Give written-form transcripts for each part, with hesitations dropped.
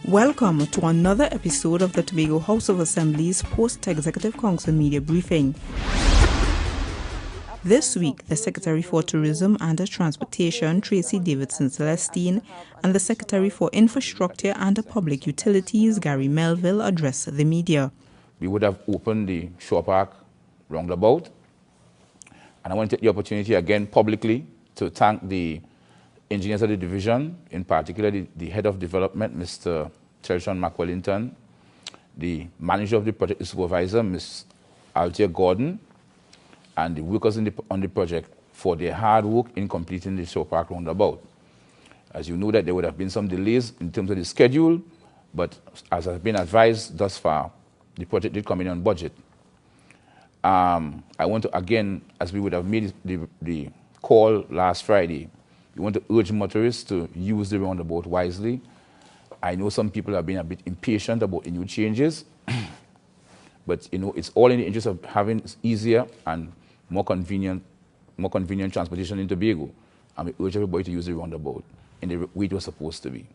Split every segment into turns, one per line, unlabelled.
Welcome to another episode of the Tobago House of Assembly's Post-Executive Council Media Briefing. This week, the Secretary for Tourism and Transportation, Tracy Davidson Celestine, and the Secretary for Infrastructure and Public Utilities, Gary Melville, addressed the media.
We would have opened the Shore Park roundabout. And I want to take the opportunity again publicly to thank the engineers of the division, in particular the head of development, Mr. Tershon McWellington, the manager of the project, the supervisor, Ms. Althea Gordon, and the workers on the project for their hard work in completing the Shore Park roundabout. As you know, that there would have been some delays in terms of the schedule, but as has been advised thus far, the project did come in on budget. I want to, again, as we would have made the call last Friday, we want to urge motorists to use the roundabout wisely. I know some people have been a bit impatient about the new changes, but it's all in the interest of having easier and more convenient transportation in Tobago. And we urge everybody to use the roundabout in the way it was supposed to be.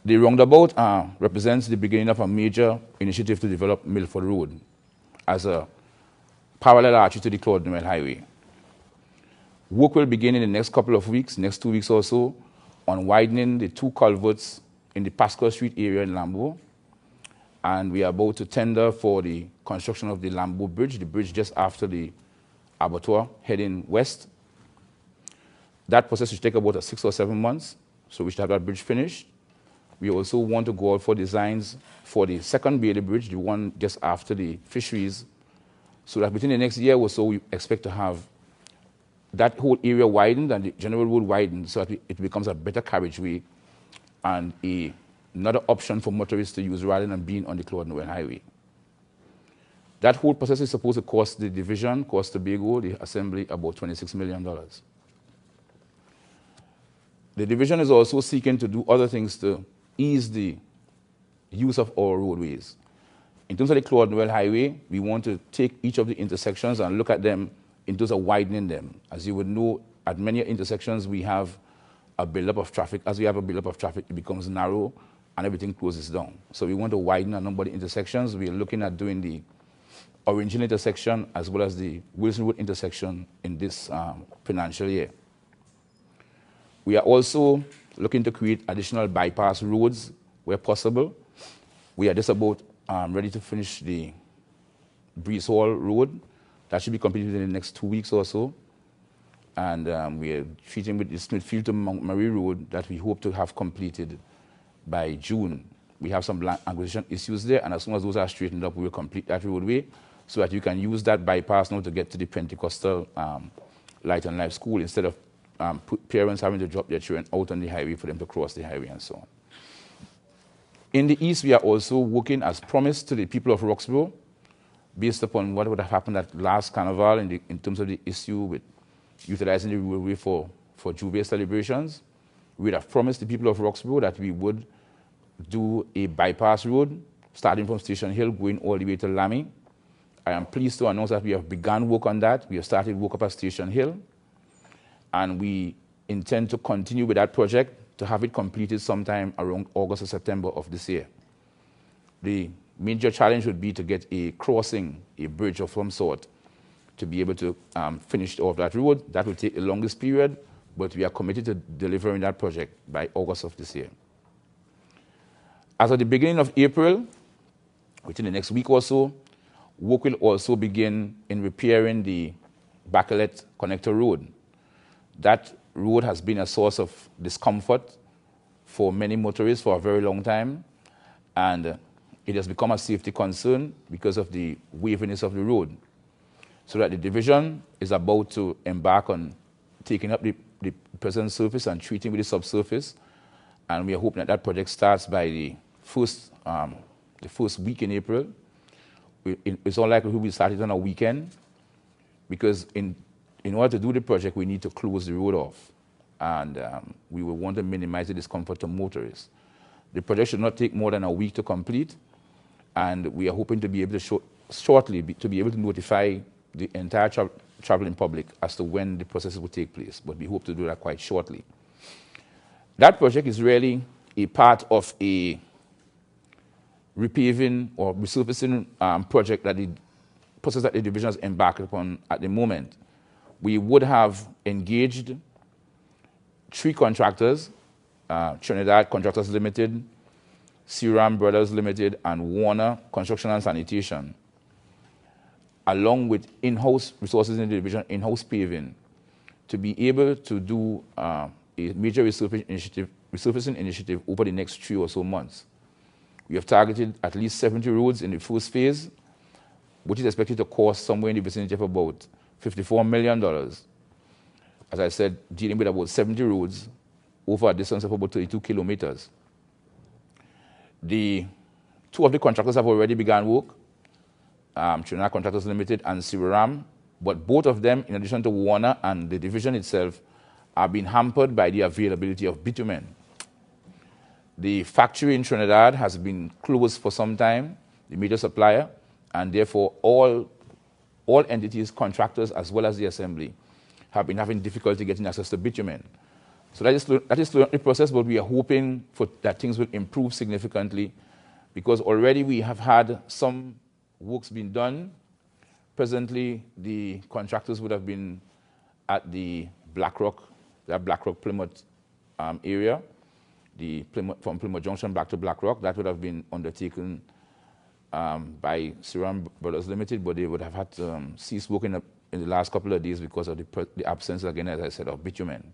The roundabout represents the beginning of a major initiative to develop Milford Road as a parallel artery to the Claude Noel Highway. Work will begin in the next couple of weeks, next 2 weeks or so, on widening the two culverts in the Pascal Street area in Lambo. And we are about to tender for the construction of the Lambo Bridge, the bridge just after the abattoir heading west. That process should take about 6 or 7 months, so we should have that bridge finished. We also want to go out for designs for the second Bailey Bridge, the one just after the fisheries, so that within the next year or so, we expect to have that whole area widened and the general road widened so that it becomes a better carriageway and another option for motorists to use rather than being on the Claude Noel Highway. That whole process is supposed to cost the division, cost Tobago, the Assembly, about $26 million. The division is also seeking to do other things to ease the use of our roadways. In terms of the Claude Noel Highway, we want to take each of the intersections and look at them in terms of widening them. As you would know, at many intersections, we have a buildup of traffic. As we have a buildup of traffic, it becomes narrow and everything closes down. So we want to widen a number of the intersections. We are looking at doing the Orange Hill intersection as well as the Wilson Road intersection in this financial year. We are also looking to create additional bypass roads where possible. We are just about ready to finish the Breeze Hall Road. That should be completed in the next 2 weeks or so. And we are treating with the Smithfield to Montgomery Road that we hope to have completed by June. We have some land acquisition issues there, and as soon as those are straightened up, we will complete that roadway so that you can use that bypass now to get to the Pentecostal Light and Life School instead of parents having to drop their children out on the highway for them to cross the highway and so on. In the east, we are also working as promised to the people of Roxborough, based upon what would have happened at last Carnival in terms of the issue with utilizing the roadway for Jubilee celebrations. We would have promised the people of Roxborough that we would do a bypass road starting from Station Hill, going all the way to Lamy. I am pleased to announce that we have begun work on that. We have started work up at Station Hill, and we intend to continue with that project to have it completed sometime around August or September of this year. The major challenge would be to get a crossing, a bridge of some sort, to be able to finish off that road. That will take the longest period, but we are committed to delivering that project by August of this year. As of the beginning of April, within the next week or so, work will also begin in repairing the Bacalet Connector Road. That road has been a source of discomfort for many motorists for a very long time, and it has become a safety concern because of the waviness of the road. So that the division is about to embark on taking up the present surface and treating with the subsurface, and we are hoping that that project starts by the first week in April. It's all likely we start it on a weekend, because in order to do the project, we need to close the road off, and we will want to minimize the discomfort to motorists. The project should not take more than a week to complete, and we are hoping to be able to shortly to be able to notify the entire traveling public as to when the process will take place, but we hope to do that quite shortly. That project is really a part of a repaving or resurfacing project that the process that the division has embarked upon at the moment. We would have engaged 3 contractors, Trinidad Contractors Limited, Seram Brothers Limited, and Warner Construction and Sanitation, along with in-house resources in the division, in-house paving, to be able to do a major resurfacing initiative over the next 3 or so months. We have targeted at least 70 roads in the first phase, which is expected to cost somewhere in the vicinity of about $54 million. As I said, dealing with about 70 roads over a distance of about 32 kilometers. 2 of the contractors have already begun work, Trinidad Contractors Limited and Seram, but both of them, in addition to Warner and the division itself, are being hampered by the availability of bitumen. The factory in Trinidad has been closed for some time, the major supplier, and therefore all entities, contractors, as well as the assembly, have been having difficulty getting access to bitumen. So that is the process, but we are hoping that things will improve significantly, because already we have had some works being done. Presently, the contractors would have been at the Blackrock Plymouth area, from Plymouth Junction back to Blackrock. That would have been undertaken by Seram Brothers Limited, but they would have had to cease work in the last couple of days because of the absence, again, as I said, of bitumen.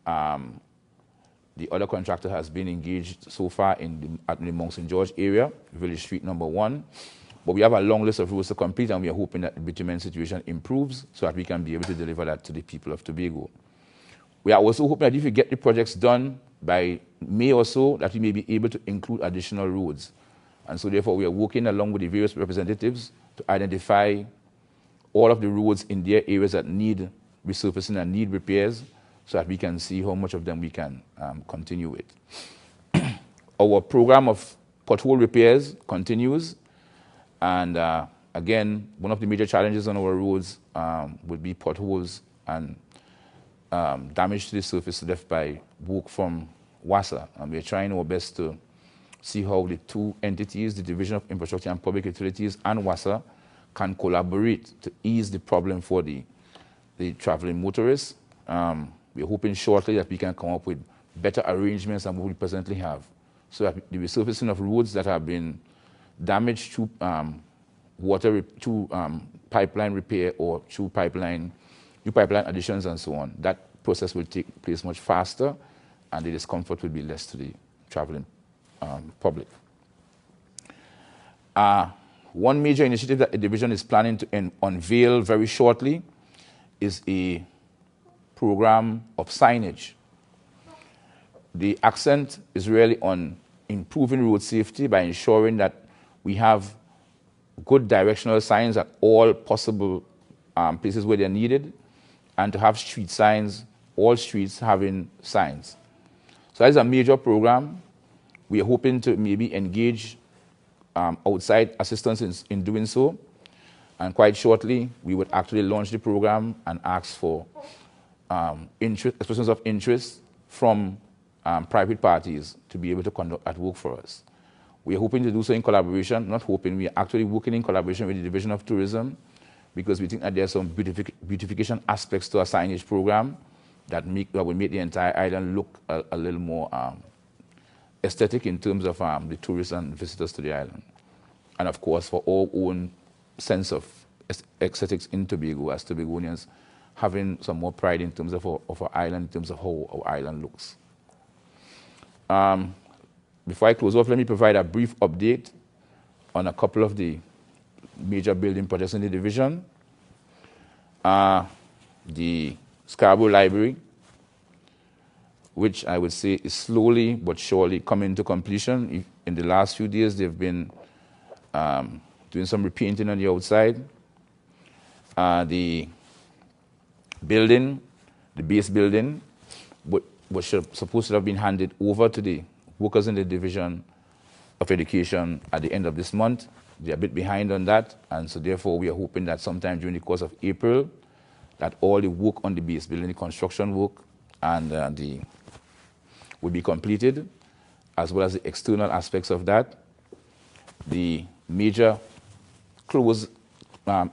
The other contractor has been engaged so far at the Mount St. George area, Village Street number 1. But we have a long list of roads to complete, and we are hoping that the bitumen situation improves so that we can be able to deliver that to the people of Tobago. We are also hoping that if we get the projects done by May or so, that we may be able to include additional roads. And so therefore we are working along with the various representatives to identify all of the roads in their areas that need resurfacing and need repairs, so that we can see how much of them we can continue with. Our program of pothole repairs continues, and again, one of the major challenges on our roads would be potholes and damage to the surface left by work from WASA, and we're trying our best to see how the 2 entities, the Division of Infrastructure and Public Utilities and WASA, can collaborate to ease the problem for the traveling motorists. We're hoping shortly that we can come up with better arrangements than what we presently have, so that the resurfacing of roads that have been damaged through pipeline repair or through new pipeline additions and so on, that process will take place much faster, and the discomfort will be less to the traveling public. One major initiative that the division is planning to unveil very shortly is a program of signage. The accent is really on improving road safety by ensuring that we have good directional signs at all possible places where they're needed, and to have street signs, all streets having signs. So that is a major program. We are hoping to maybe engage outside assistance in doing so, and quite shortly we would actually launch the program and ask for expressions of interest from private parties to be able to conduct that work for us. We are hoping to do so in collaboration, not hoping, we are actually working in collaboration with the Division of Tourism, because we think that there are some beautification aspects to our signage program that will make the entire island look a little more aesthetic in terms of the tourists and visitors to the island. And of course, for our own sense of aesthetics in Tobago, as Tobagonians, having some more pride in terms of our island, in terms of how our island looks. Before I close off, let me provide a brief update on a couple of the major building projects in the division. The Scarborough Library, which I would say is slowly but surely coming to completion. In the last few days, they've been doing some repainting on the outside. The building, the base building, was supposed to have been handed over to the workers in the Division of Education at the end of this month. They're a bit behind on that, and so therefore we are hoping that sometime during the course of April, that all the work on the base building, the construction work, and will be completed, as well as the external aspects of that. The major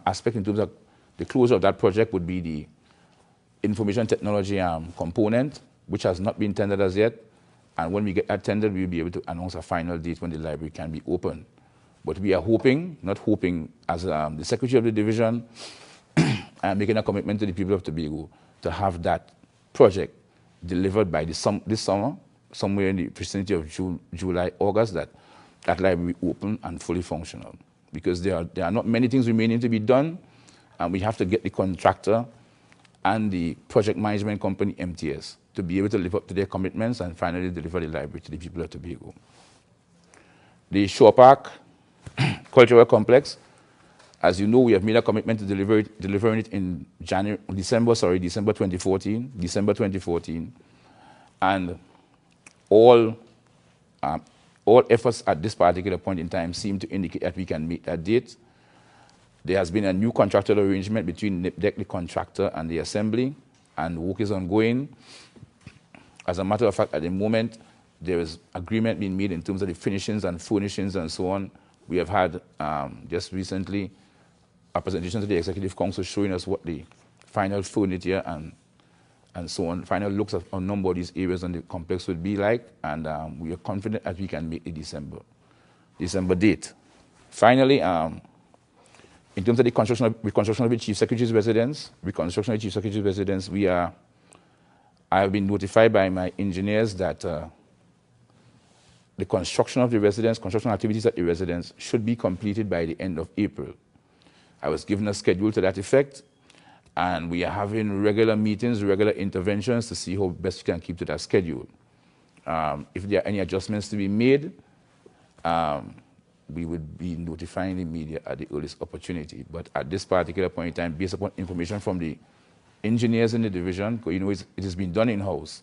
aspect in terms of the closure of that project would be the information technology component, which has not been tendered as yet. And when we get that tendered, we'll be able to announce a final date when the library can be open. But we are hoping, not hoping, as the Secretary of the Division, and making a commitment to the people of Tobago to have that project delivered by this summer, somewhere in the vicinity of July, August, that library will be open and fully functional. Because there are not many things remaining to be done, and we have to get the contractor and the project management company, MTS, to be able to live up to their commitments and finally deliver the library to the people of Tobago. The Shore Park Cultural Complex, as you know, we have made a commitment to delivering it in December 2014. And all efforts at this particular point in time seem to indicate that we can meet that date. There has been a new contractual arrangement between NIPDEC, the contractor, and the assembly, and work is ongoing. As a matter of fact, at the moment, there is agreement being made in terms of the finishings and furnishings and so on. We have had, just recently, a presentation to the Executive Council showing us what the final furniture and so on, final looks of a number of these areas on the complex would be like, and we are confident that we can make the December date. Finally, in terms of the reconstruction of the Chief Secretary's residence, I have been notified by my engineers that the construction activities at the residence should be completed by the end of April. I was given a schedule to that effect, and we are having regular meetings, regular interventions to see how best we can keep to that schedule. If there are any adjustments to be made, we would be notifying the media at the earliest opportunity. But at this particular point in time, based upon information from the engineers in the division, because you know it has been done in-house,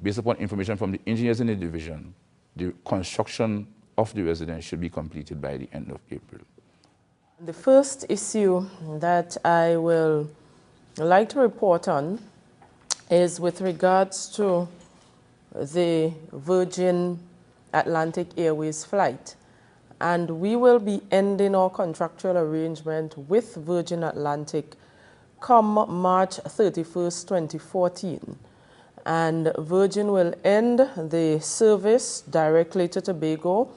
based upon information from the engineers in the division, the construction of the residence should be completed by the end of April.
The first issue that I will like to report on is with regards to the Virgin Atlantic Airways flight. And we will be ending our contractual arrangement with Virgin Atlantic come March 31st, 2014. And Virgin will end the service directly to Tobago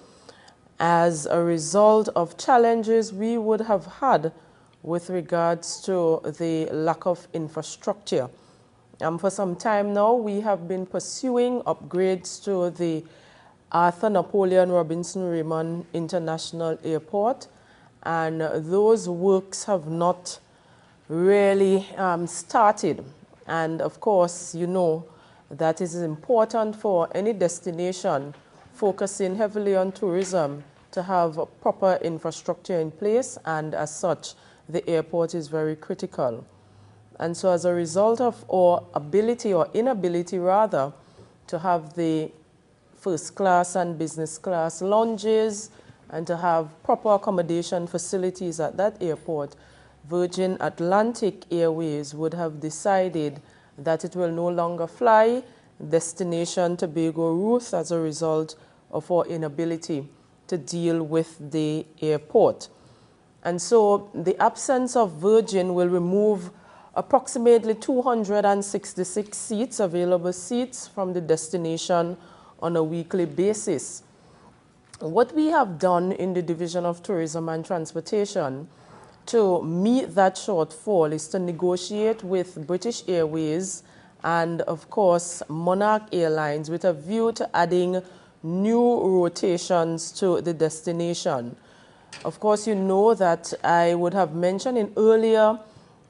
as a result of challenges we would have had with regards to the lack of infrastructure. For some time now, we have been pursuing upgrades to the Arthur Napoleon Robinson Raymond International Airport, and those works have not really started. And of course, you know that it is important for any destination focusing heavily on tourism to have proper infrastructure in place, and as such, the airport is very critical. And so as a result of our ability, or inability rather, to have the first class and business class lounges and to have proper accommodation facilities at that airport, Virgin Atlantic Airways would have decided that it will no longer fly destination Tobago routes as a result of our inability to deal with the airport. And so the absence of Virgin will remove approximately 266 seats, available seats, from the destination on a weekly basis. What we have done in the Division of Tourism and Transportation to meet that shortfall is to negotiate with British Airways and, of course, Monarch Airlines with a view to adding new rotations to the destination. Of course, you know that I would have mentioned in earlier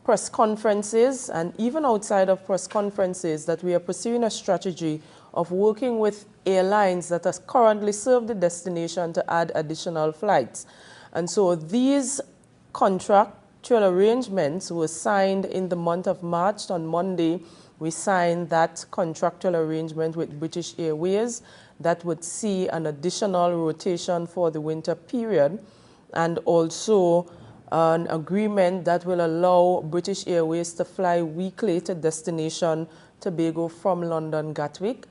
press conferences and even outside of press conferences that we are pursuing a strategy of working with airlines that has currently served the destination to add additional flights. And so these contractual arrangements were signed in the month of March. On Monday, we signed that contractual arrangement with British Airways that would see an additional rotation for the winter period, and also an agreement that will allow British Airways to fly weekly to destination Tobago from London Gatwick.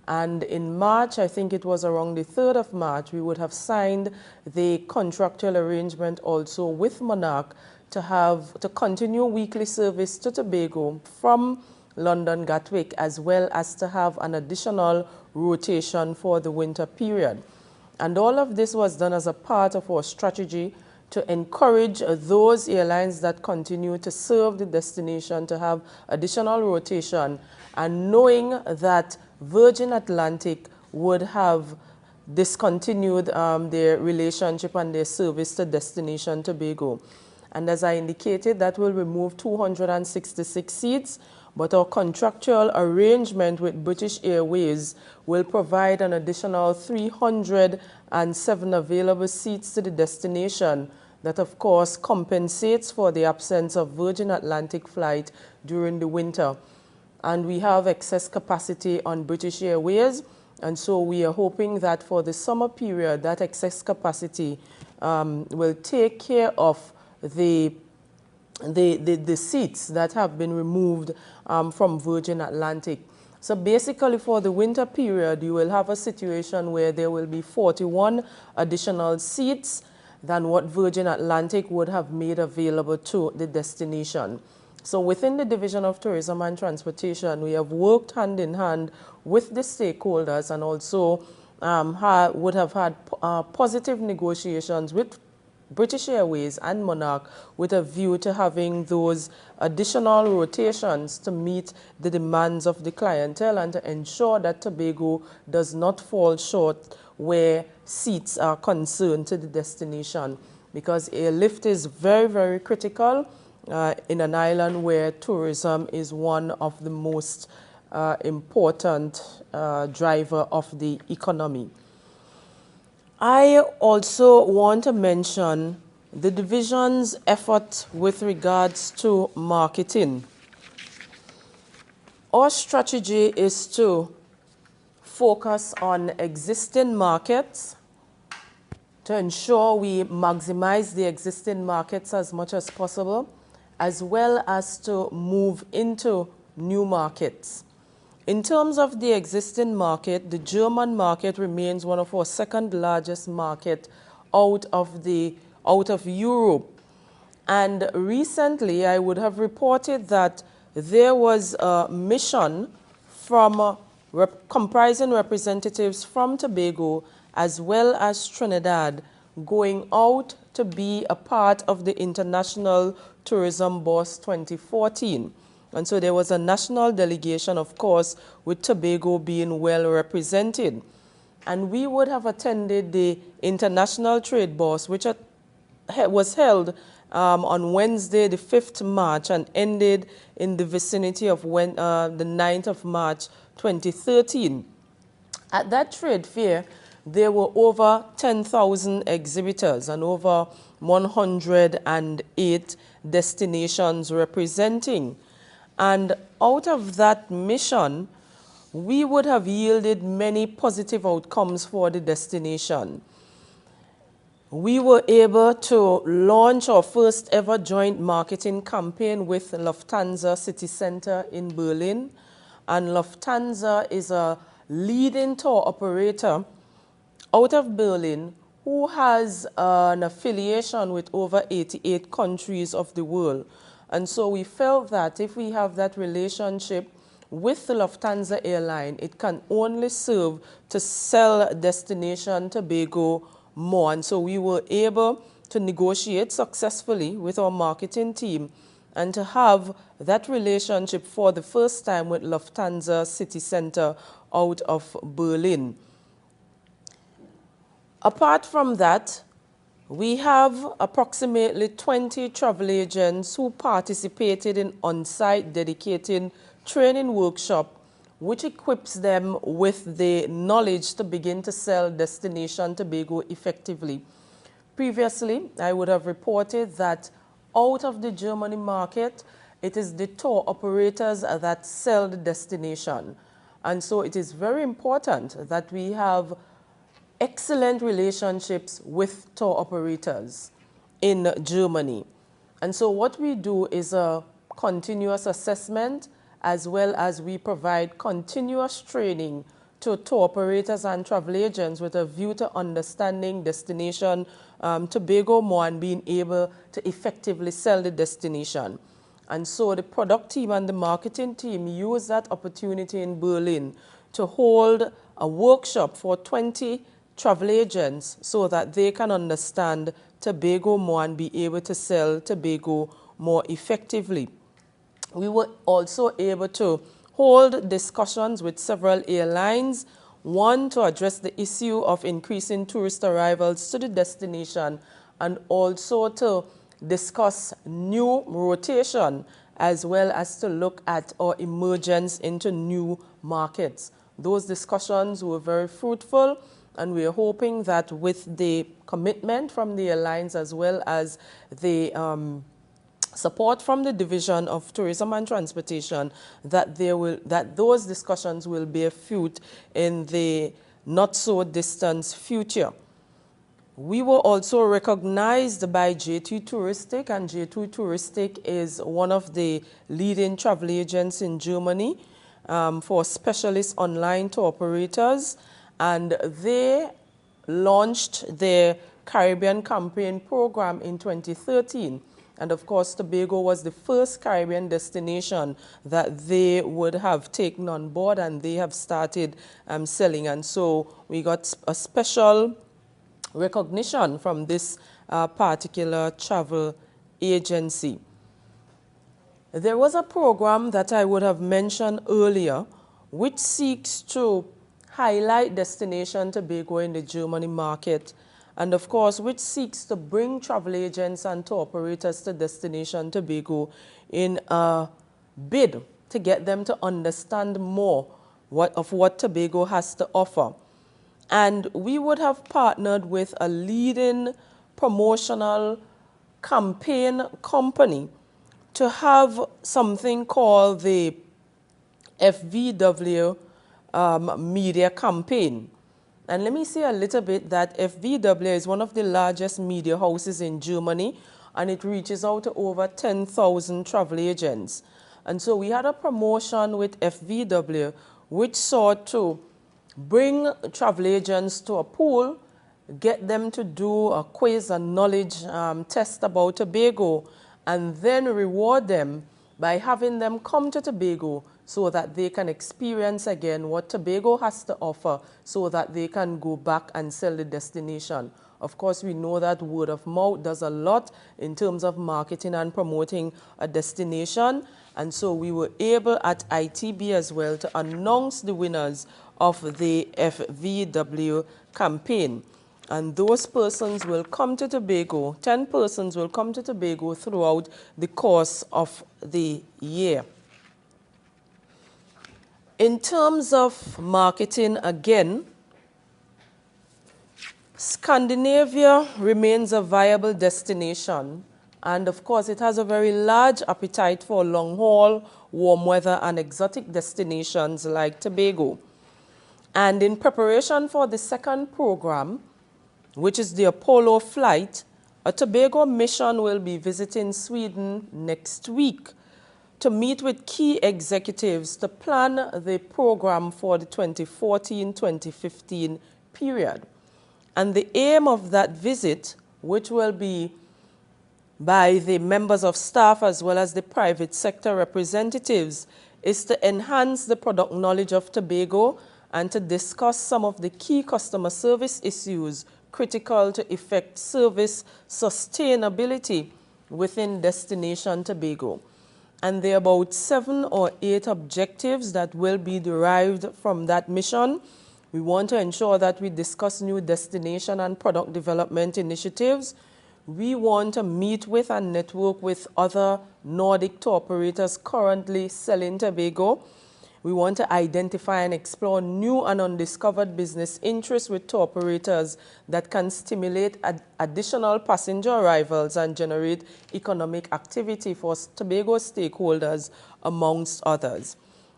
And in March, I think it was around the 3rd of March, we would have signed the contractual arrangement also with Monarch to continue weekly service to Tobago from London Gatwick, as well as to have an additional rotation for the winter period. And all of this was done as a part of our strategy to encourage those airlines that continue to serve the destination to have additional rotation, and knowing that Virgin Atlantic would have discontinued their relationship and their service to destination Tobago. And as I indicated, that will remove 266 seats, but our contractual arrangement with British Airways will provide an additional 307 available seats to the destination. That, of course, compensates for the absence of Virgin Atlantic flight during the winter. And we have excess capacity on British Airways, and so we are hoping that for the summer period, that excess capacity will take care of the seats that have been removed from Virgin Atlantic. So basically for the winter period, you will have a situation where there will be 41 additional seats than what Virgin Atlantic would have made available to the destination. So within the Division of Tourism and Transportation, we have worked hand in hand with the stakeholders, and also would have had positive negotiations with British Airways and Monarch with a view to having those additional rotations to meet the demands of the clientele and to ensure that Tobago does not fall short where seats are concerned to the destination, because airlift is very, very critical in an island where tourism is one of the most important driver of the economy. I also want to mention the division's effort with regards to marketing. Our strategy is to focus on existing markets, to ensure we maximize the existing markets as much as possible, as well as to move into new markets. In terms of the existing market, the German market remains one of our second largest market out of Europe. And recently, I would have reported that there was a mission from comprising representatives from Tobago as well as Trinidad going out to be a part of the International Tourism Boss 2014. And so there was a national delegation, of course, with Tobago being well represented. And we would have attended the International Trade Boss, which was held on Wednesday, the 5th March, and ended in the vicinity of the 9th of March, 2013. At that trade fair, there were over 10,000 exhibitors and over 108 destinations representing. And out of that mission, we would have yielded many positive outcomes for the destination. We were able to launch our first ever joint marketing campaign with Lufthansa City Center in Berlin. And Lufthansa is a leading tour operator out of Berlin who has an affiliation with over 88 countries of the world. And so we felt that if we have that relationship with the Lufthansa airline, it can only serve to sell Destination Tobago more. And so we were able to negotiate successfully with our marketing team and to have that relationship for the first time with Lufthansa City Center out of Berlin. Apart from that, we have approximately 20 travel agents who participated in on-site dedicated training workshop, which equips them with the knowledge to begin to sell Destination Tobago effectively. Previously, I would have reported that out of the Germany market, it is the tour operators that sell the destination. And so it is very important that we have excellent relationships with tour operators in Germany. And so what we do is a continuous assessment, as well as we provide continuous training to tour operators and travel agents with a view to understanding destination Tobago more and being able to effectively sell the destination. And so the product team and the marketing team used that opportunity in Berlin to hold a workshop for 20 travel agents so that they can understand Tobago more and be able to sell Tobago more effectively. We were also able to hold discussions with several airlines, one to address the issue of increasing tourist arrivals to the destination and also to discuss new rotation as well as to look at our emergence into new markets. Those discussions were very fruitful, and we are hoping that with the commitment from the airlines as well as the support from the Division of Tourism and Transportation, that those discussions will bear fruit in the not-so-distant future. We were also recognized by J2 Touristic, and J2 Touristic is one of the leading travel agents in Germany for specialist online tour operators, and they launched their Caribbean campaign program in 2013. And of course, Tobago was the first Caribbean destination that they would have taken on board, and they have started selling. And so we got a special recognition from this particular travel agency. There was a program that I would have mentioned earlier, which seeks to highlight Destination Tobago in the Germany market, and of course, which seeks to bring travel agents and tour operators to Destination Tobago in a bid to get them to understand more of what Tobago has to offer. And we would have partnered with a leading promotional campaign company to have something called the FVW media campaign. And let me say a little bit that FVW is one of the largest media houses in Germany, and it reaches out to over 10,000 travel agents. And so we had a promotion with FVW which sought to bring travel agents to a pool, get them to do a quiz and knowledge test about Tobago, and then reward them by having them come to Tobago so that they can experience again what Tobago has to offer so that they can go back and sell the destination. Of course, we know that word of mouth does a lot in terms of marketing and promoting a destination. And so we were able at ITB as well to announce the winners of the FVW campaign. And those persons will come to Tobago, 10 persons will come to Tobago throughout the course of the year. In terms of marketing, again, Scandinavia remains a viable destination, and of course it has a very large appetite for long-haul, warm weather and exotic destinations like Tobago. And in preparation for the second program, which is the Apollo flight, a Tobago mission will be visiting Sweden next week to meet with key executives to plan the program for the 2014-2015 period. And the aim of that visit, which will be by the members of staff as well as the private sector representatives, is to enhance the product knowledge of Tobago and to discuss some of the key customer service issues critical to effect service sustainability within Destination Tobago. And there are about 7 or 8 objectives that will be derived from that mission. We want to ensure that we discuss new destination and product development initiatives. We want to meet with and network with other Nordic tour operators currently selling Tobago. We want to identify and explore new and undiscovered business interests with tour operators that can stimulate additional passenger arrivals and generate economic activity for Tobago stakeholders, amongst others.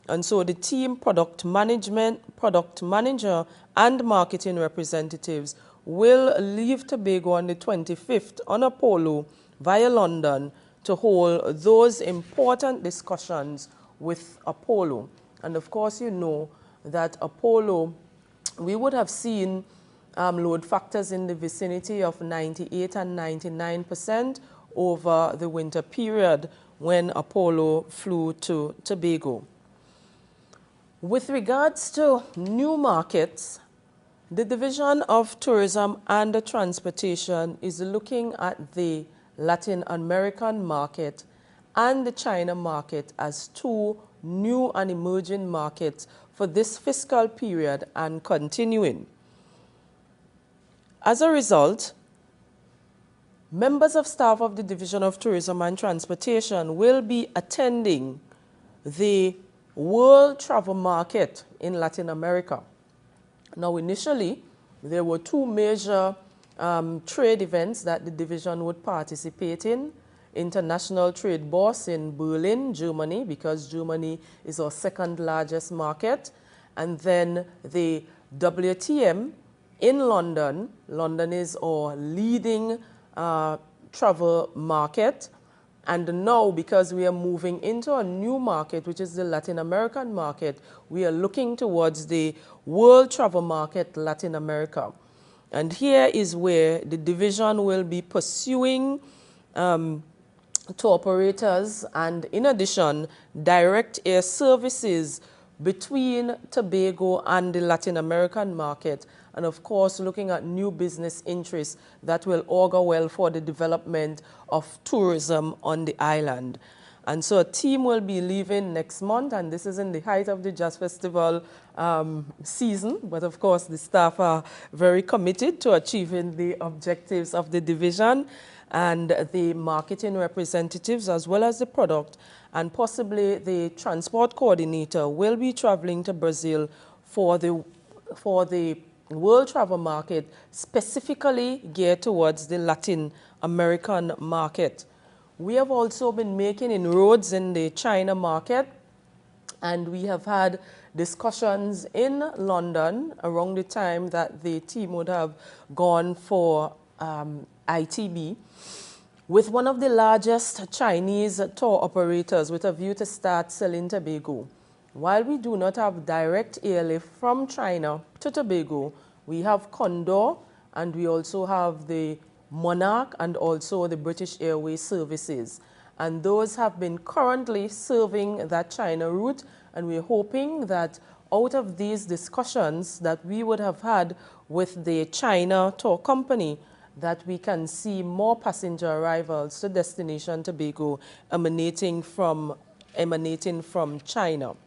And so the team, product management, product manager, and marketing representatives will leave Tobago on the 25th on Apollo via London to hold those important discussions with Apollo. And of course, you know, that Apollo, we would have seen load factors in the vicinity of 98 and 99% over the winter period when Apollo flew to Tobago. With regards to new markets, the Division of Tourism and Transportation is looking at the Latin American market and the China market as two new and emerging markets for this fiscal period and continuing. As a result, members of staff of the Division of Tourism and Transportation will be attending the World Travel Market in Latin America. Now, initially, there were two major trade events that the division would participate in. International Trade Bourse in Berlin, Germany, because Germany is our second largest market. And then the WTM in London. London is our leading travel market. And now, because we are moving into a new market, which is the Latin American market, we are looking towards the World Travel Market Latin America. And here is where the division will be pursuing tour operators and, in addition, direct air services between Tobago and the Latin American market, and of course looking at new business interests that will augur well for the development of tourism on the island. And so a team will be leaving next month, and this is in the height of the Jazz Festival season, but of course the staff are very committed to achieving the objectives of the division, and the marketing representatives as well as the product and possibly the transport coordinator will be traveling to Brazil for the World Travel Market, specifically geared towards the Latin American market. We have also been making inroads in the China market, and we have had discussions in London around the time that the team would have gone for ITB with one of the largest Chinese tour operators with a view to start selling Tobago. While we do not have direct airlift from China to Tobago, we have Condor, and we also have the Monarch and also the British Airways services. And those have been currently serving that China route, and we're hoping that out of these discussions that we would have had with the China tour company, that we can see more passenger arrivals to destination Tobago emanating from China.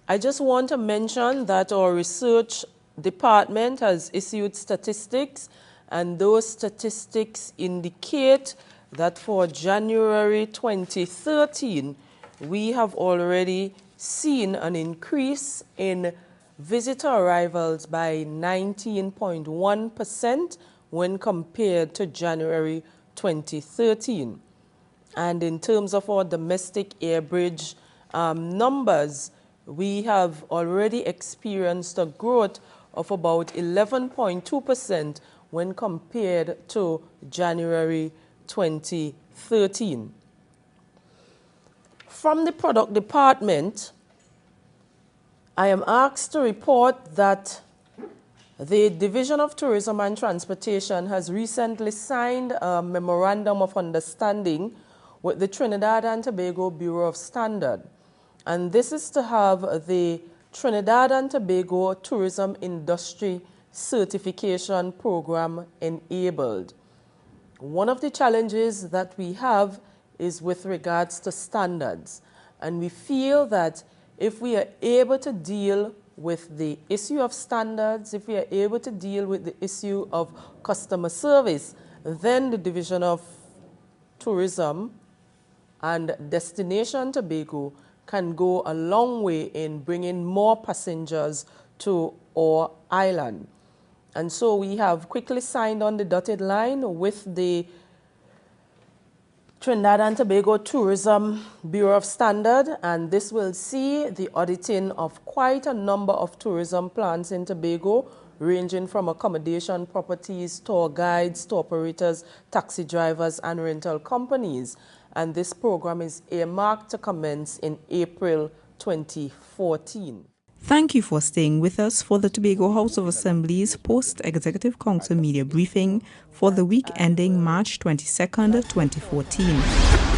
I just want to mention that our research department has issued statistics, and those statistics indicate that for January 2013, we have already seen an increase in visitor arrivals by 19.1% when compared to January 2013. And in terms of our domestic air bridge numbers, we have already experienced a growth of about 11.2% when compared to January 2013. From the product department, I am asked to report that the Division of Tourism and Transportation has recently signed a Memorandum of Understanding with the Trinidad and Tobago Bureau of Standards. And this is to have the Trinidad and Tobago Tourism Industry Certification Program enabled. One of the challenges that we have is with regards to standards. And we feel that if we are able to deal with the issue of standards, if we are able to deal with the issue of customer service, then the Division of Tourism and Destination Tobago can go a long way in bringing more passengers to our island. And so we have quickly signed on the dotted line with the Trinidad and Tobago Tourism Bureau of Standards, and this will see the auditing of quite a number of tourism plans in Tobago, ranging from accommodation properties, tour guides, tour operators, taxi drivers, and rental companies. And this program is earmarked to commence in April 2014.
Thank you for staying with us for the Tobago House of Assembly's Post-Executive Council Media Briefing for the week ending March 22, 2014.